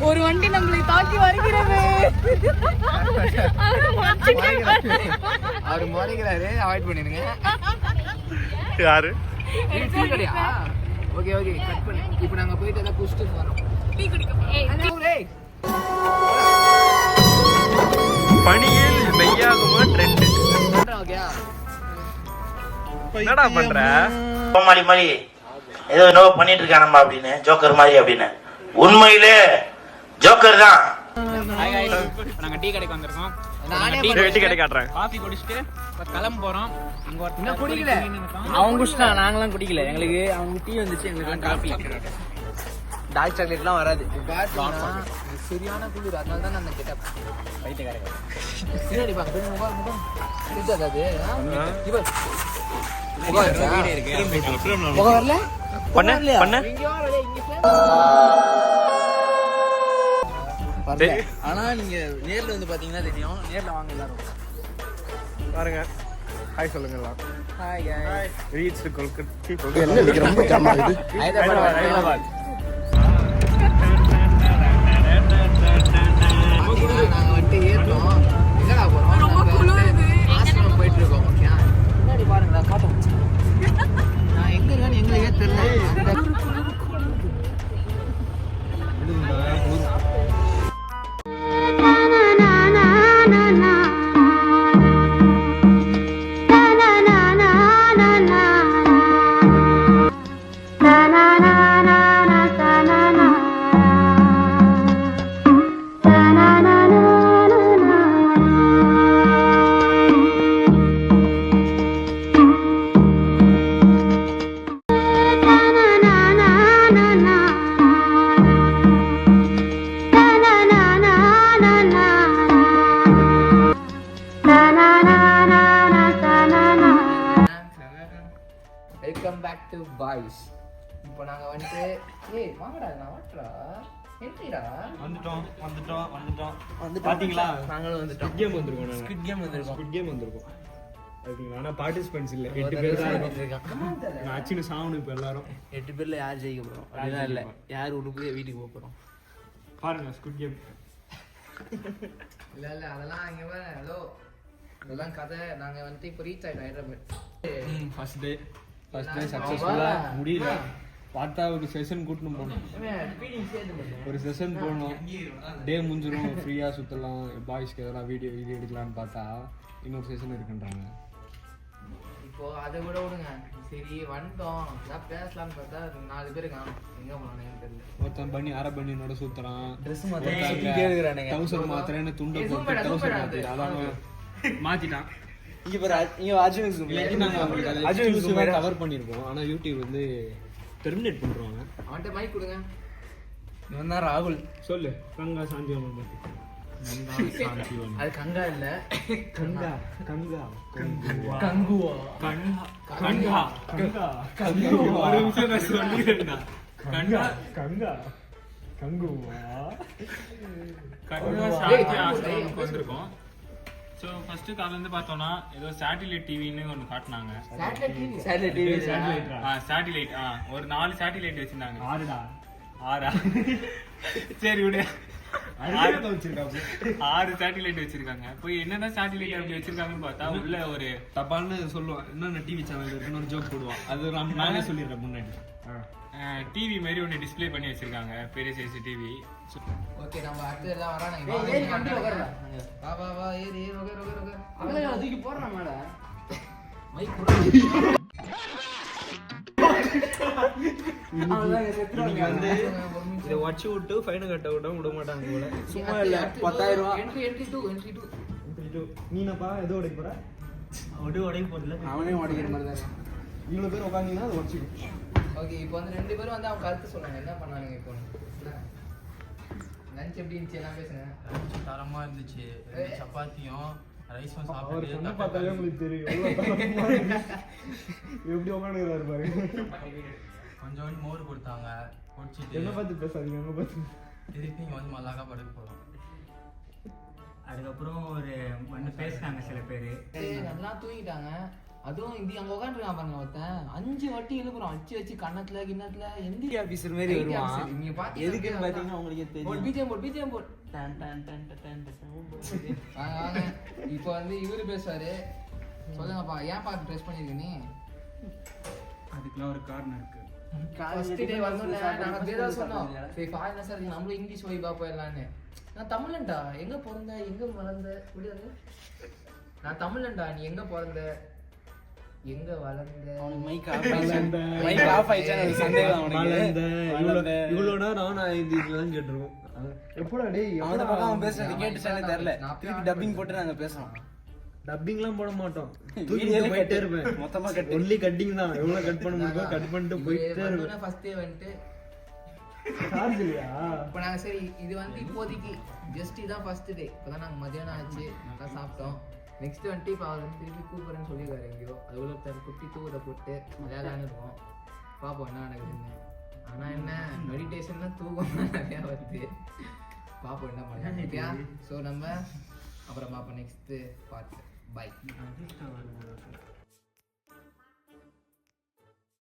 ஒரு வண்டி நம்மளை தாக்கி வருகிறது. அவரு முறைக்கிறாரு, அவாய்ட் பண்ணிருங்க. யாரு? ஓகே ஓகே கட் பண்ணு. இப்போ நாங்க போயிட்டு எல்லாம் குடிச்சிட்டு வரோம். டீ குடிக்க போறோம். பணியில் மெய்யாகுமா ட்ரெண்ட். என்னடா பண்ற? கோமாளி மாதிரி ஏதோ என்னவோ பண்ணிட்டு இருக்கானம்மா அப்படின்னு, ஜோக்கர் மாதிரி அப்படின்னு. உண்மையிலே ஜோக்கர் தான். நாங்க டீ கடைக்கு வந்திருக்கோம். டீ கடை காட்டுறேன். காஃபி குடிச்சிட்டு கிளம்ப போறோம். இங்க ஒருத்தர் குடிக்கல, அவங்க குடிச்சிட்டா, நாங்களாம் குடிக்கல. எங்களுக்கு அவங்க டீ வந்துச்சு, எங்களுக்கு காஃபி. டார்க் சாக்லேட்லாம் வராது. சரியான குளிர், அதனால தான் நான் கேட்டேன். பைத்தியக்காரங்க சரி பா, முகம் அது முகம் வரல பண்ண ஆனா நீங்க நேர்ல வந்து பாத்தீங்கன்னா தெரியும். நேர்ல வாங்க எல்லாரும் பாருங்க. ஹாய் சொல்லுங்க எல்லாம். Hi guys. ரீச் கொல்கத்தா. என்ன நினைக்கிறோம் ஜாமா இது ஹைதராபாத். நாங்க வந்து ஏறோம். எங்கடா போறோம்? ரொம்ப குளிருது. ஆசிரமம் போயிட்டு இருக்கோம். முன்னாடி பாருங்க, நான் காட்டுறேன். நான் எங்க இருக்கேன்னு எங்களுக்கே தெரியல. Welcome back to boys. இப்போ நாங்க வந்து ஏய் வாங்கடா, நான் வாட்றா என்ட்ரிடா வந்துட்டோம். பாத்தீங்களா? நாங்களும் வந்துட்டோம். கேம் வந்திருக்கோம். நாங்க ஸ்குவிட் கேம் வந்திருக்கோம். அதுங்களா? ஆனா பார்ட்டிசிபென்ட்ஸ் இல்ல. 8 பேர் தான் இருக்கோம். நான் அச்சினு சாவணும் இப்ப எல்லாரும். 8 பேர்ல யார் ஜெயிக்க போறோம்? அப்படிலாம் இல்ல, யார் உருப்படியா வீட்டுக்கு போக போறோம். பாருங்க ஸ்குவிட் கேம். இல்ல அதெல்லாம் இங்க வர ஹலோ, இதெல்லாம் கதை. நாங்க வந்து இப்போ ரீச் ஆயிட்டோம் ஹைதராபாத். ஃபர்ஸ்ட் டே சக்சஸ்ஃபுல்லா முடியல. பார்த்தா ஒரு செஷன் கூட்டணும் போனோம். ஒரு செஷன் போனோம். டே முடிஞ்சிரும், ஃப்ரீயா சுத்தலாம், பாய்ஸ்க்கு எதெல்லாம் வீடியோ எடுக்கலாம்னு பார்த்தா இன்னொரு செஷன் இருக்குன்றாங்க. இப்போ அதை கூட விடுங்க. சரி வந்துட்டோம், நான் பேசலாம்னு பார்த்தா 4 பேர் காணும். எங்க போனானு தெரியல. ஒருத்தன் பண்ணி அரை பண்ணினோட சுத்துறான். ட்ரெஸ் மாத்திரம் டவுசர் மாத்திரன்னு துண்டை போட்டு டவுசர் மாத்தி அதான் மாத்திட்டான். இங்க பாரு, இங்க அர்ஜுன் நாங்க கவர் பண்ணிருக்கோம். ஆனா யூடியூப் வந்து டெர்மினேட் பண்றாங்க. அவன்கிட்ட மைக் கொடுங்க. இவன் தான் ராகுல். சொல்லு. கங்கா சாந்திவன் பத்தி. அது கங்கா இல்ல, கங்கா கங்கா கங்குவா. கங்கா கங்கா கங்கா ஒரு நிமிஷம் நான் சொல்லிடுறேன். கங்கா கங்கா கங்குவா கங்கா சாந்தி ஆசிரமத்துக்கு வந்திருக்கோம். ஸோ ஃபர்ஸ்ட் காலேருந்து பார்த்தோம்னா ஏதோ சேட்டிலைட் டிவின்னு ஒன்று காட்டினாங்க. சேட்டிலைட் ஒரு 4 சேட்டிலைட் வச்சிருந்தாங்க. 6 சரி விடு. 6 சேட்டிலைட் வச்சிருக்காங்க. போய் என்னதான் சேட்டிலைட் அப்படி வச்சிருக்காங்கன்னு பார்த்தா உள்ள ஒரு தப்பான்னு சொல்லுவான். என்னென்ன டிவி சேனல் இருக்குன்னு ஒரு ஜோக் போடுவான். அது நானே சொல்லிடுறேன் முன்னாடி. டிவி மாதிரி ஒன்று டிஸ்பிளே பண்ணி வச்சிருக்காங்க, பெரிய சைஸ் டிவி. ஓகே, நம்ம அடுத்து எல்லாம் வரானே. ஏறி வண்டி உட்காருடா. வா வா வா, ஏறி உட்காரு. அவளே தூக்கி போறா மேல. மைக் போடு. வந்து இதை வச்சு விட்டு ஃபைனை கட்ட விட மாட்டாங்க போல. சும்மா இல்ல 10,000 என்ட்ரி 2 நீனப்பா எதோ உடைக்க போற? உடைக்க போறல, அவனே உடைக்கிற மாதிரி தான். இவ்வளவு பேர் உட்காந்தீங்கன்னா அது உடைச்சு. ஓகே, இப்போ வந்து 2 பேரும் வந்து அவங்க கருத்து சொன்னாங்க. என்ன பண்ணாங்க இப்போ? லஞ்ச் எப்படி இருந்துச்சு? எல்லாம் பேசுங்க. தரமா இருந்துச்சு. சப்பாத்தியும் ரைஸும் அவர் சொன்ன பார்த்தாலே உங்களுக்கு தெரியும் எப்படி உட்காந்துக்கிறாரு பாருங்க. கொஞ்சோண்டு மோர் கொடுத்தாங்க, குடிச்சிட்டு என்ன பார்த்து பேசாதீங்க. என்ன பார்த்து திருப்பி இங்கே வந்து மல்லாக்கா படுக்க போகிறோம். அதுக்கப்புறம் ஒரு பேசினாங்க சில பேர். நல்லா தூங்கிட்டாங்க. அதுவும் இது அங்க உட்காந்துருக்கான் பாருங்க ஒருத்தன் 5 வாட்டி எழுப்புறான் அச்சு வச்சு கண்ணத்துல கிண்ணத்துல எந்த ஆபீசர் மாதிரி IT வருவான் officer. நீங்க பாத்தீங்கன்னா எதுக்குன்னு பாத்தீங்கன்னா உங்களுக்கே போட் தெரியும் BGM boat done done done done done done. வாங்க வாங்க இப்போ வந்து இவரு பேசுவாரு. சொல்லுங்கப்பா ஏன்ப்பா ட்ரெஸ் பண்ணிருக்க நீ? அதுக்கெல்லாம் ஒரு காரணம் இருக்கு. ஃபர்ஸ்ட் டே வந்தோனே நாங்க பேரா சொன்னோம் சரி ஃபாரினர்ஸா இருக்கு நம்மளும் இங்கிலீஷ் வைபா போயிடலான்னு. நான் தமிழன்டா, எங்க பிறந்த எங்க வளர்ந்த புரியாது. நான் தமிழன்டா, நீ எங்க பிறந்த எங்க வளர்ந்த? மைக் ஆஃப் ஆயிடுச்சா எனக்கு சந்தேகம் அவனுக்கு. இவ்வளவு நேரம் நான் இந்த இதெல்லாம் கேட்டுருவோம். எப்படா டேய் அந்த பக்கம் அவன் பேசுறது கேட்டுச்சானே தெரியல. திருப்பி டப்பிங் போட்டு நாங்க பேசுறோம். டப்பிங்லாம் போட மாட்டோம். வீடியோல போயிட்டே இருப்பேன். மொத்தமா கட் ஒன்லி கட்டிங் தான். எவ்வளவு கட் பண்ண முடியுமோ கட் பண்ணிட்டு போயிட்டே இருப்பேன். ஃபர்ஸ்ட் டே வந்துட்டு சார்ஜ் இல்லையா? இப்போ நாங்கள் சரி இது வந்து இப்போதைக்கு ஜஸ்ட் இதான் ஃபர்ஸ்ட் டே. இப்போதான் நாங்கள் மதியானம் ஆச்சு, நல்லா சாப்பிட்டோம். நெக்ஸ்ட் வந்துட்டு இப்போ அவர் வந்து திருப்பி கூப்பிட்றேன்னு சொல்லியிருக்காரு எங்கேயோ. அது உள்ள ஒருத்தர் குட்டி தூக்கத்தை போட்டு விளையாடான்னு இருக்கோம். பார்ப்போம் என்ன நடக்குதுன்னு. ஆனால் என்ன மெடிடேஷன்னா தூக்கம் நிறையா வருது. பார்ப்போம் என்ன பண்ணலாம். ஸோ நம்ம அப்புறம் பார்ப்போம் நெக்ஸ்ட்டு பார்ட். பை.